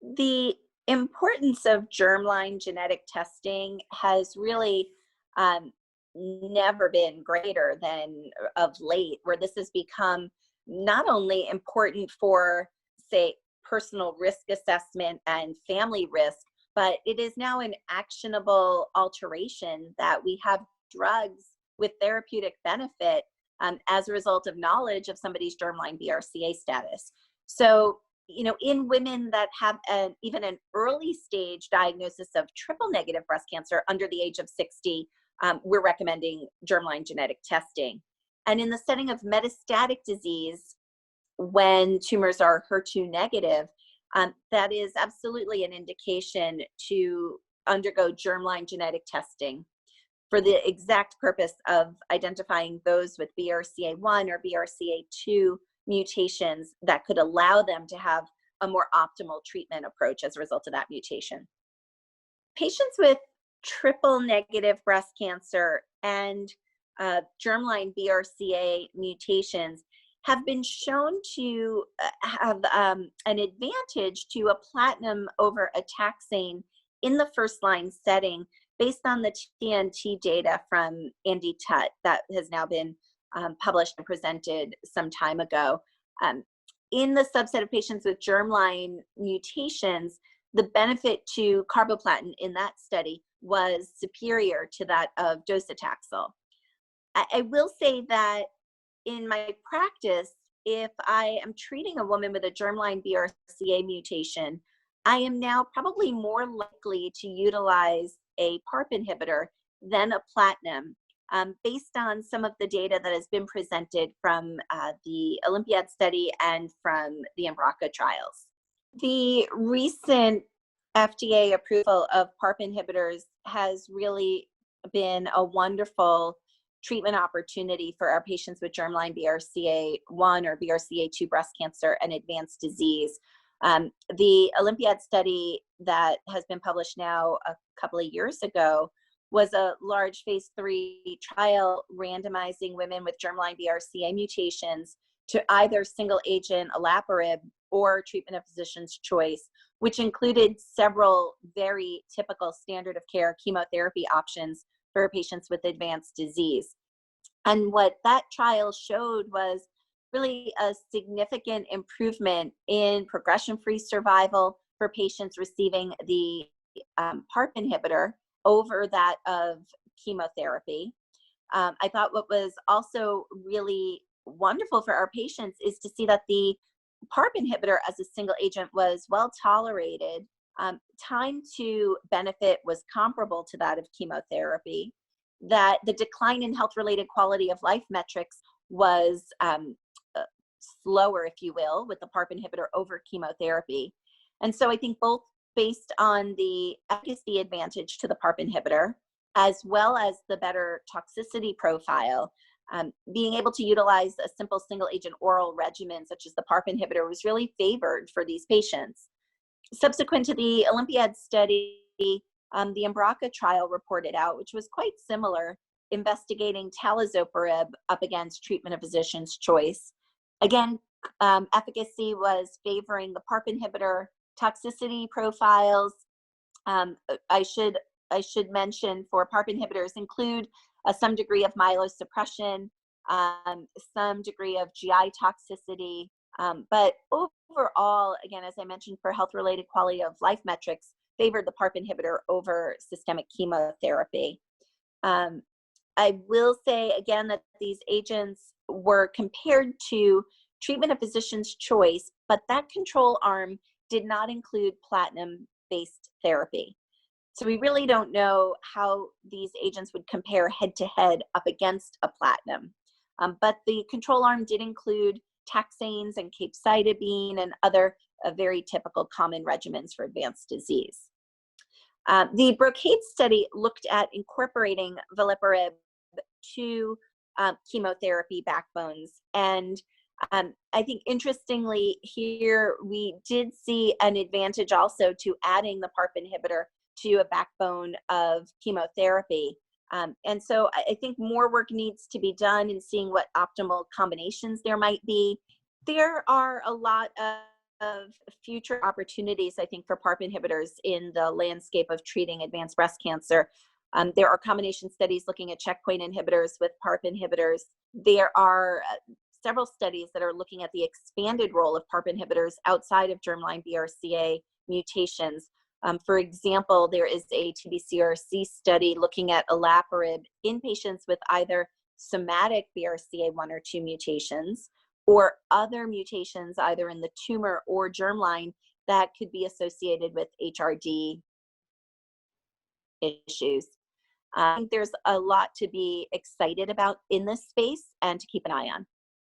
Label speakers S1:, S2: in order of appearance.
S1: The importance of germline genetic testing has really um, never been greater than of late, where this has become not only important for, say, personal risk assessment and family risk, but it is now an actionable alteration that we have drugs with therapeutic benefit as a result of knowledge of somebody's germline BRCA status. So, in women that have even an early stage diagnosis of triple negative breast cancer under the age of 60, we're recommending germline genetic testing. And in the setting of metastatic disease, when tumors are HER2 negative, that is absolutely an indication to undergo germline genetic testing for the exact purpose of identifying those with BRCA1 or BRCA2 mutations that could allow them to have a more optimal treatment approach as a result of that mutation. Patients with triple negative breast cancer and germline BRCA mutations have been shown to have an advantage to a platinum over a taxane in the first line setting based on the TNT data from Andy Tutt that has now been published and presented some time ago. In the subset of patients with germline mutations, the benefit to carboplatin in that study was superior to that of docetaxel. I will say that in my practice, if I am treating a woman with a germline BRCA mutation, I am now probably more likely to utilize a PARP inhibitor than a platinum, based on some of the data that has been presented from the Olympiad study and from the BRCA trials. The recent FDA approval of PARP inhibitors has really been a wonderful treatment opportunity for our patients with germline BRCA1 or BRCA2 breast cancer and advanced disease. The Olympiad study that has been published now a couple of years ago was a large phase 3 trial randomizing women with germline BRCA mutations to either single agent olaparib or treatment of physician's choice, which included several very typical standard of care chemotherapy options for patients with advanced disease. And what that trial showed was really a significant improvement in progression-free survival for patients receiving the PARP inhibitor over that of chemotherapy. I thought what was also really wonderful for our patients is to see that the PARP inhibitor as a single agent was well tolerated. Time to benefit was comparable to that of chemotherapy, that the decline in health-related quality of life metrics was slower, if you will, with the PARP inhibitor over chemotherapy. And so I think both based on the efficacy advantage to the PARP inhibitor, as well as the better toxicity profile, being able to utilize a simple single agent oral regimen such as the PARP inhibitor was really favored for these patients. Subsequent to the Olympiad study, the BRCA trial reported out, which was quite similar, investigating talazoparib up against treatment of physician's choice. Again, efficacy was favoring the PARP inhibitor. Toxicity profiles, I should mention for PARP inhibitors include some degree of myelosuppression, some degree of GI toxicity, but overall, again, as I mentioned, for health-related quality of life metrics, favored the PARP inhibitor over systemic chemotherapy. I will say again that these agents were compared to treatment of physician's choice, but that control arm did not include platinum-based therapy. So we really don't know how these agents would compare head-to-head up against a platinum. But the control arm did include taxanes and capecitabine and other very typical common regimens for advanced disease. The BRCA study looked at incorporating veliparib to chemotherapy backbones. And I think interestingly here, we did see an advantage also to adding the PARP inhibitor to a backbone of chemotherapy. And so I think more work needs to be done in seeing what optimal combinations there might be. There are a lot of future opportunities, I think, for PARP inhibitors in the landscape of treating advanced breast cancer. There are combination studies looking at checkpoint inhibitors with PARP inhibitors. There are several studies that are looking at the expanded role of PARP inhibitors outside of germline BRCA mutations. For example, there is a TBCRC study looking at olaparib in patients with either somatic BRCA1 or 2 mutations, or other mutations either in the tumor or germline that could be associated with HRD issues. I think there's a lot to be excited about in this space and to keep an eye on.